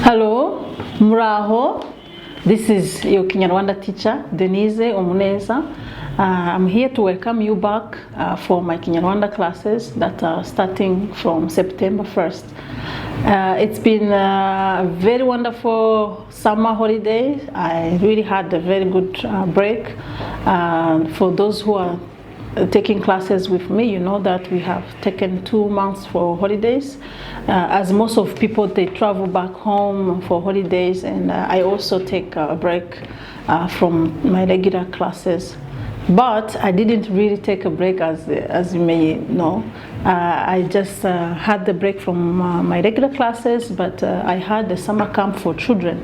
Hello, Muraho. This is your Kinyarwanda teacher, Denise Omuneza. I'm here to welcome you back for my Kinyarwanda classes that are starting from September 1st. It's been a very wonderful summer holiday. I really had a very good break. For those who are taking classes with me, you know that we have taken 2 months for holidays. As most of people, they travel back home for holidays, and I also take a break from my regular classes. But I didn't really take a break, as you may know. I just had the break from my regular classes, but I had a summer camp for children.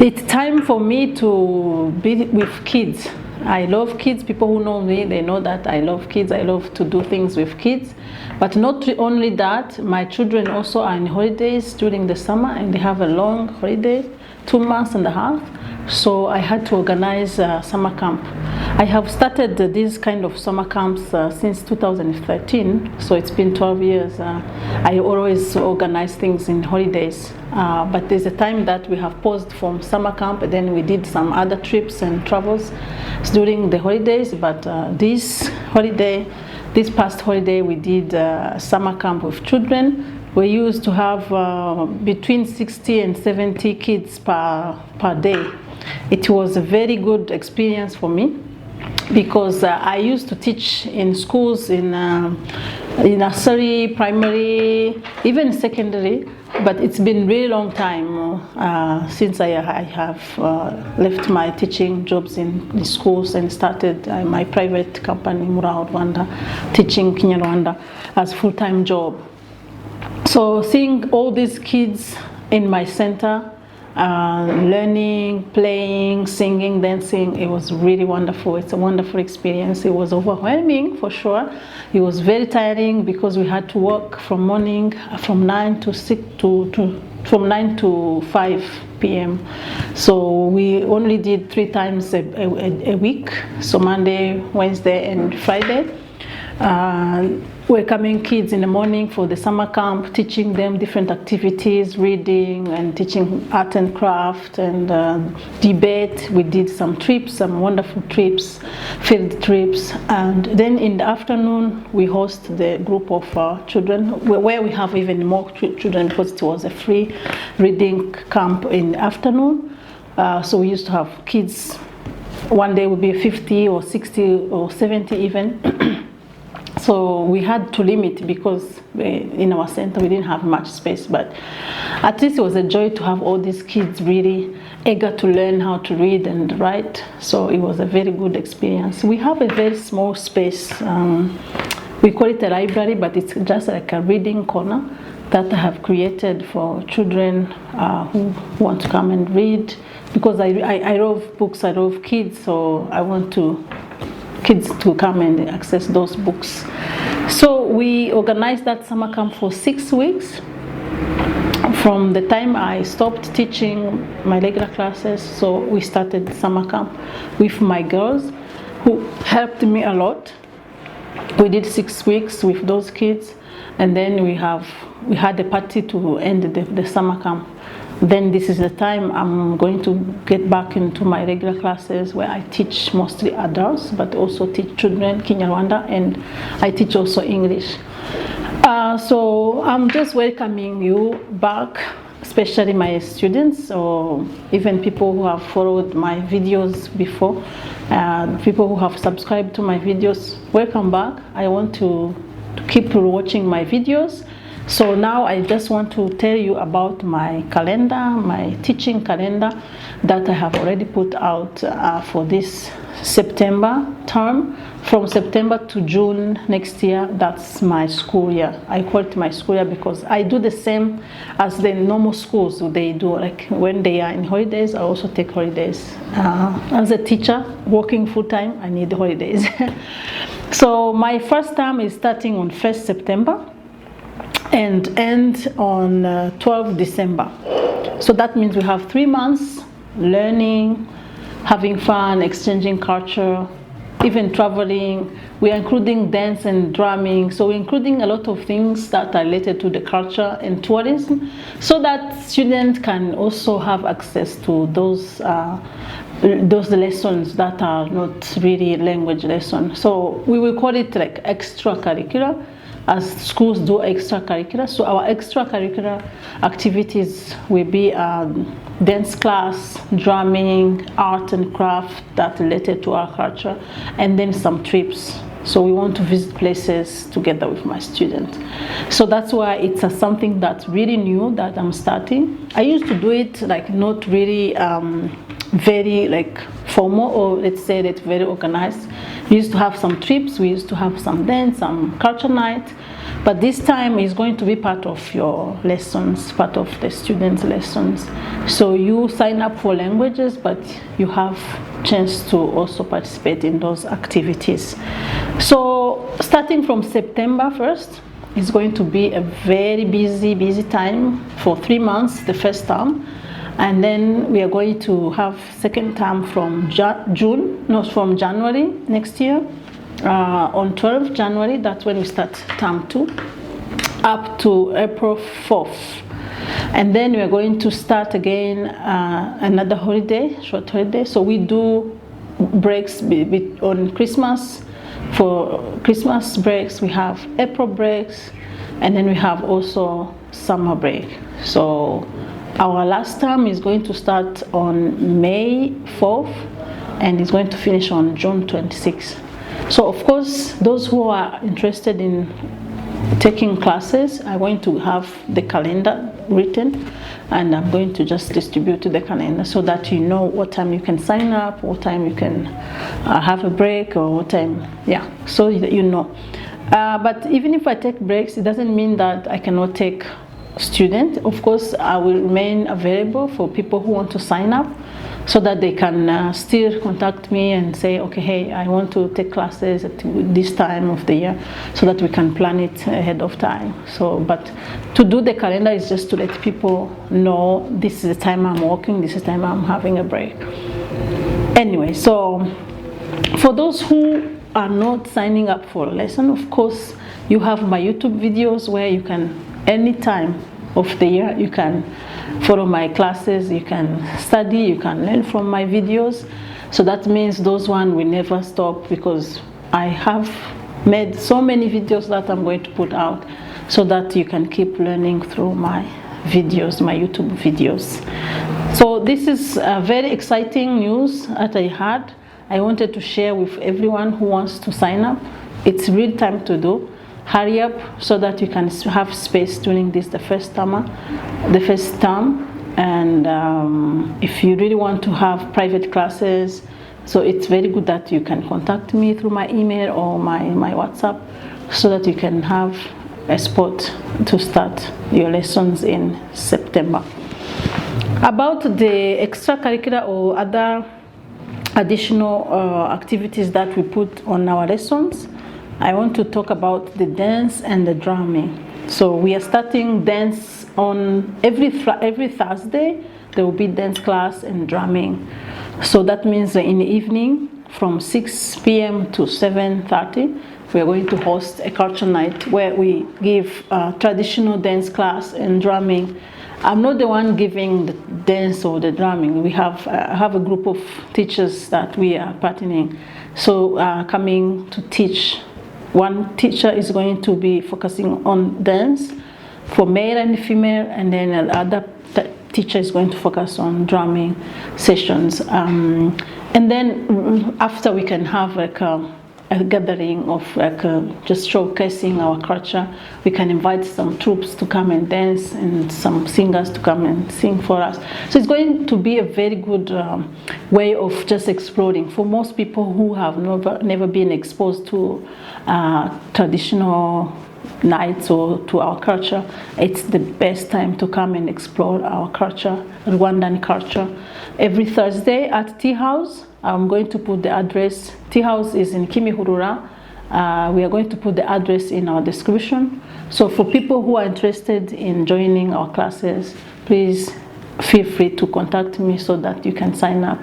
It's time for me to be with kids. I love kids. People who know me, they know that I love kids. I love to do things with kids. But not only that, my children also are on holidays during the summer, and they have a long holiday, 2 months and a half. So I had to organize a summer camp. I have started these kind of summer camps since 2013, so it's been 12 years. I always organize things in holidays, but there's a time that we have paused from summer camp, and then we did some other trips and travels during the holidays. But this past holiday, we did summer camp with children. We used to have between 60 and 70 kids per day. It was a very good experience for me, because I used to teach in schools in nursery, primary, even secondary, but it's been really long time since I have left my teaching jobs in the schools and started my private company, Kinyarwanda, teaching Kinyarwanda as full-time job. So seeing all these kids in my center, learning, playing, singing, dancing, it was really wonderful. It's a wonderful experience. It was overwhelming for sure. It was very tiring because we had to work from morning from 9 to 5 p.m. So we only did 3 times a week, so Monday, Wednesday, and Friday. Welcoming kids in the morning for the summer camp, teaching them different activities, reading and teaching art and craft and debate. We did some trips, some wonderful trips, field trips, and then in the afternoon we host the group of children where we have even more children, because it was a free reading camp in the afternoon. So we used to have kids. One day would be 50 or 60 or 70 even. So we had to limit, because in our center we didn't have much space, but at least it was a joy to have all these kids really eager to learn how to read and write. So it was a very good experience. We have a very small space. We call it a library, but it's just like a reading corner that I have created for children who want to come and read, because I love books, I love kids, so I want kids to come and access those books. So we organized that summer camp for 6 weeks. From the time I stopped teaching my regular classes, so we started summer camp with my girls, who helped me a lot. We did 6 weeks with those kids, and then we had a party to end the summer camp. Then this is the time I'm going to get back into my regular classes, where I teach mostly adults, but also teach children Kinyarwanda, and I teach also English. So I'm just welcoming you back, especially my students, or even people who have followed my videos before, people who have subscribed to my videos. Welcome back. I want to keep watching my videos. So now I just want to tell you about my calendar, my teaching calendar that I have already put out for this September term. From September to June next year, that's my school year. I call it my school year because I do the same as the normal schools they do. Like when they are in holidays, I also take holidays. As a teacher working full-time, I need holidays. So my first term is starting on 1st September. And end on 12 December. So that means we have 3 months learning, having fun, exchanging culture. even traveling. We are including dance and drumming, so we're including a lot of things that are related to the culture and tourism, so that students can also have access to those lessons that are not really language lessons. So we will call it like extracurricular, as schools do extracurricular. So our extracurricular activities will be dance class, drumming, art and craft that related to our culture, and then some trips. So we want to visit places together with my students. So that's why it's something that's really new that I'm starting. I used to do it like not really very like formal, or let's say that very organized. We used to have some trips, we used to have some dance, some culture night, but this time is going to be part of your lessons, part of the students' lessons. So you sign up for languages, but you have chance to also participate in those activities. So starting from September 1st, it's going to be a very busy time for 3 months, the first term. And then we are going to have second term from from January next year. On 12th January, that's when we start term 2, up to April 4th. And then we are going to start again another holiday, short holiday. So we do breaks on Christmas. For Christmas breaks, we have April breaks, and then we have also summer break. So our last term is going to start on May 4th, and it's going to finish on June 26th. So of course, those who are interested in taking classes are going to have the calendar written, and I'm going to just distribute the calendar so that you know what time you can sign up, what time you can have a break, or what time, yeah, so you know. But even if I take breaks, it doesn't mean that I cannot take students. Of course, I will remain available for people who want to sign up, so that they can still contact me and say, okay, hey, I want to take classes at this time of the year, so that we can plan it ahead of time. So, but to do the calendar is just to let people know this is the time I'm working, this is the time I'm having a break. Anyway, so for those who are not signing up for a lesson, of course, you have my YouTube videos where you can, anytime of the year, you can follow my classes, you can study, you can learn from my videos. So that means those ones will never stop, because I have made so many videos that I'm going to put out, so that you can keep learning through my videos, my YouTube videos. So this is a very exciting news that I had. I wanted to share with everyone who wants to sign up. It's real time to do. Hurry up so that you can have space during this the first term. And if you really want to have private classes, so it's very good that you can contact me through my email or my WhatsApp, so that you can have a spot to start your lessons in September. About the extracurricular or other additional activities that we put on our lessons, I want to talk about the dance and the drumming. So we are starting dance on every Thursday. There will be dance class and drumming. So that means in the evening from 6 p.m. to 7:30, we are going to host a culture night where we give traditional dance class and drumming. I'm not the one giving the dance or the drumming. We have a group of teachers that we are partnering, so coming to teach. One teacher is going to be focusing on dance for male and female, and then another teacher is going to focus on drumming sessions. And then after, we can have like a gathering of like just showcasing our culture. We can invite some troops to come and dance, and some singers to come and sing for us. So it's going to be a very good way of just exploring for most people who have never been exposed to traditional nights or to our culture. It's the best time to come and explore our culture, Rwandan culture. Every Thursday at Tea House, I'm going to put the address. Tea House is in Kimihurura. We are going to put the address in our description. So for people who are interested in joining our classes, please feel free to contact me so that you can sign up.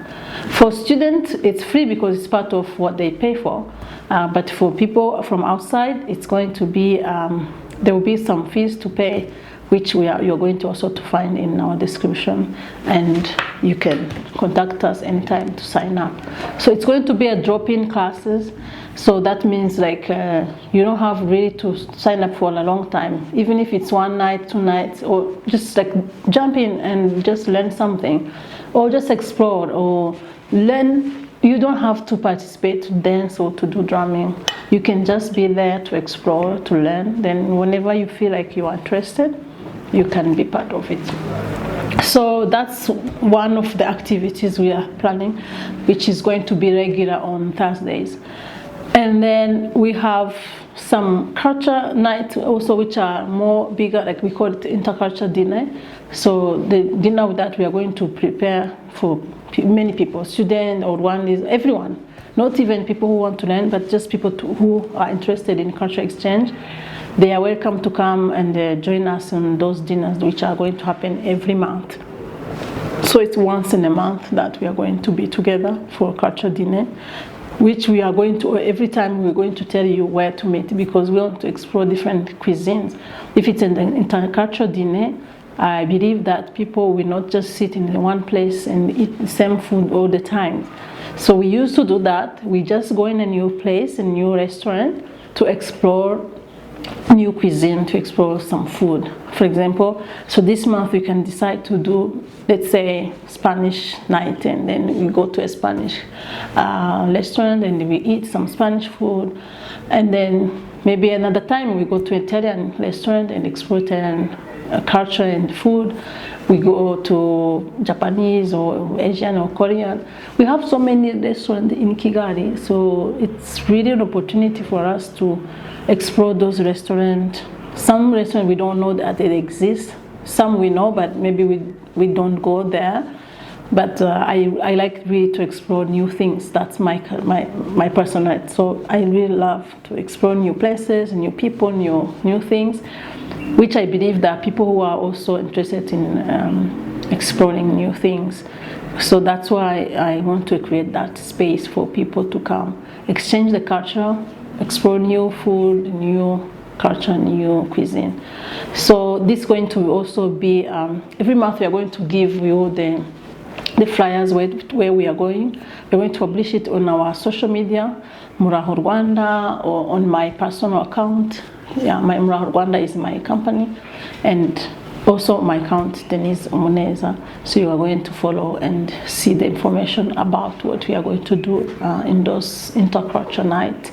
For students, it's free because it's part of what they pay for. But for people from outside, it's going to be, there will be some fees to pay, which you're going to also to find in our description, and you can contact us anytime to sign up. So it's going to be a drop-in classes, so that means like you don't have really to sign up for a long time, even if it's 1 night, 2 nights, or just like jump in and just learn something, or just explore or learn. You don't have to participate, to dance or to do drumming. You can just be there to explore, to learn. Then whenever you feel like you are interested, you can be part of it. So that's one of the activities we are planning, which is going to be regular on Thursdays. And then we have some culture nights also, which are more bigger, like we call it interculture dinner. So the dinner that we are going to prepare for many people, students or everyone, not even people who want to learn, but just people who are interested in cultural exchange. They are welcome to come and join us on those dinners, which are going to happen every month. So it's once in a month that we are going to be together for a culture dinner, which we are going to, every time we're going to tell you where to meet, because we want to explore different cuisines. If it's an intercultural dinner, I believe that people will not just sit in one place and eat the same food all the time. So we used to do that. We just go in a new place, a new restaurant, to explore new cuisine, to explore some food. For example, so this month we can decide to do, let's say, Spanish night, and then we go to a Spanish restaurant and we eat some Spanish food, and then maybe another time we go to Italian restaurant and explore Italian culture and food. We go to Japanese or Asian or Korean. We have so many restaurants in Kigali, so it's really an opportunity for us to explore those restaurants. Some restaurants we don't know that they exist. Some we know, but maybe we don't go there. But I like really to explore new things. That's my personality. So I really love to explore new places, new people, new things, which I believe that people who are also interested in exploring new things. So that's why I want to create that space for people to come, exchange the culture, explore new food, new culture, new cuisine. So this is going to also be, every month we are going to give you the flyers where we are going. We're going to publish it on our social media, Muraho Rwanda, or on my personal account. Yeah, my Muraho Rwanda is my company, and also my account, Denise Omuneza. So you are going to follow and see the information about what we are going to do in those intercultural nights.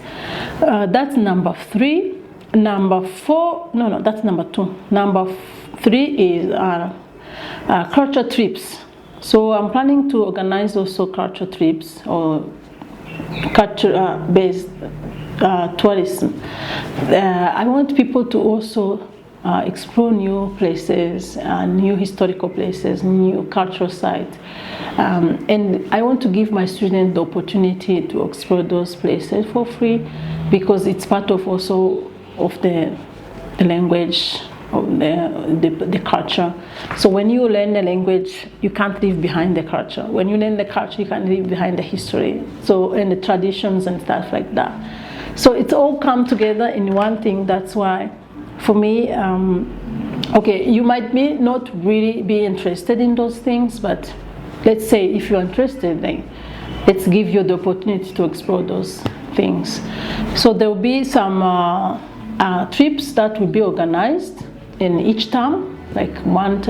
That's number 3. Number 4, no, that's number 2. Number 3 is culture trips. So I'm planning to organize also culture trips or culture-based tourism. I want people to also explore new places, new historical places, new cultural sites. And I want to give my students the opportunity to explore those places for free, because it's part of also of the language, of the culture. So when you learn the language, you can't leave behind the culture. When you learn the culture, you can't leave behind the history, so, and the traditions and stuff like that. So it's all come together in one thing. That's why, for me, okay, you might not really be interested in those things, but let's say if you're interested, then let's give you the opportunity to explore those things. So there will be some trips that will be organized in each term, like one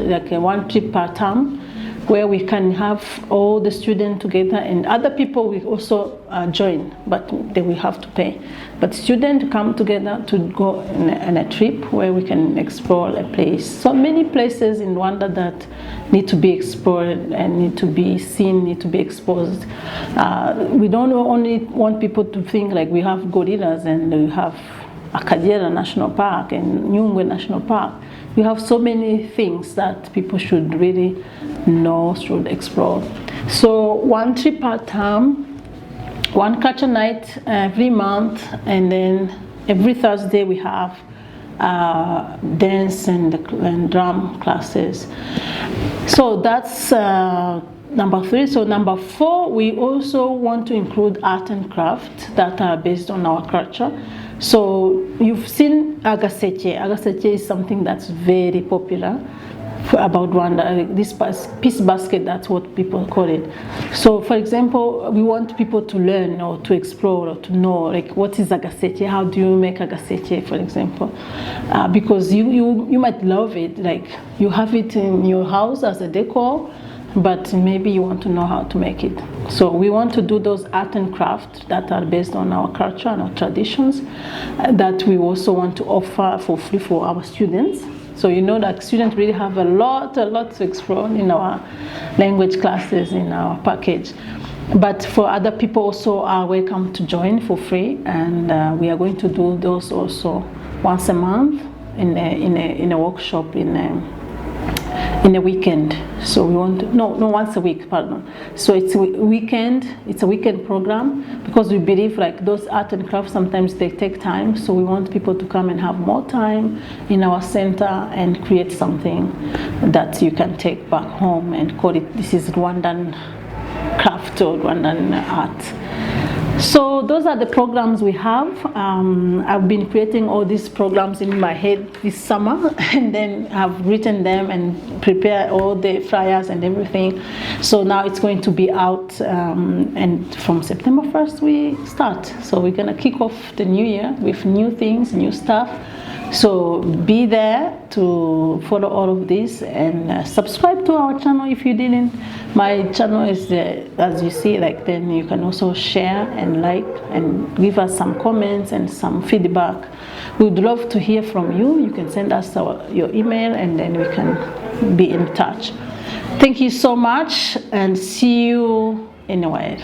trip per term, where we can have all the students together, and other people will also join, but they will have to pay. But students come together to go on a trip where we can explore a place. So many places in Rwanda that need to be explored and need to be seen, need to be exposed. We don't only want people to think like we have gorillas and we have Akagera National Park and Nyungwe National Park. We have so many things that people should really know, should explore. So one trip per term, one culture night every month, and then every Thursday we have dance and drum classes. So that's number 3. So number 4, we also want to include art and craft that are based on our culture. So you've seen agaseke. Agaseke is something that's very popular about Rwanda. This piece basket, that's what people call it. So for example, we want people to learn or to explore or to know, like, what is agaseke, how do you make agaseke, for example, because you might love it, like you have it in your house as a decor, but maybe you want to know how to make it. So we want to do those art and craft that are based on our culture and our traditions, that we also want to offer for free for our students. So you know that students really have a lot to explore in our language classes, in our package. But for other people also are welcome to join for free, and we are going to do those also once a month in a workshop in a weekend. So we want to, no, once a week, pardon. So it's a weekend program, because we believe like those art and crafts, sometimes they take time. So we want people to come and have more time in our center and create something that you can take back home and call it, this is Rwandan craft or Rwandan art. So those are the programs we have. I've been creating all these programs in my head this summer, and then I've written them and prepared all the flyers and everything. So now it's going to be out, and from September 1st we start. So we're gonna kick off the new year with new things, new stuff. So be there to follow all of this, and subscribe to our channel if you didn't. My channel is as you see, like, then you can also share and like and give us some comments and some feedback. We'd love to hear from you. You can send us your email, and then we can be in touch. Thank you so much, and see you in a while.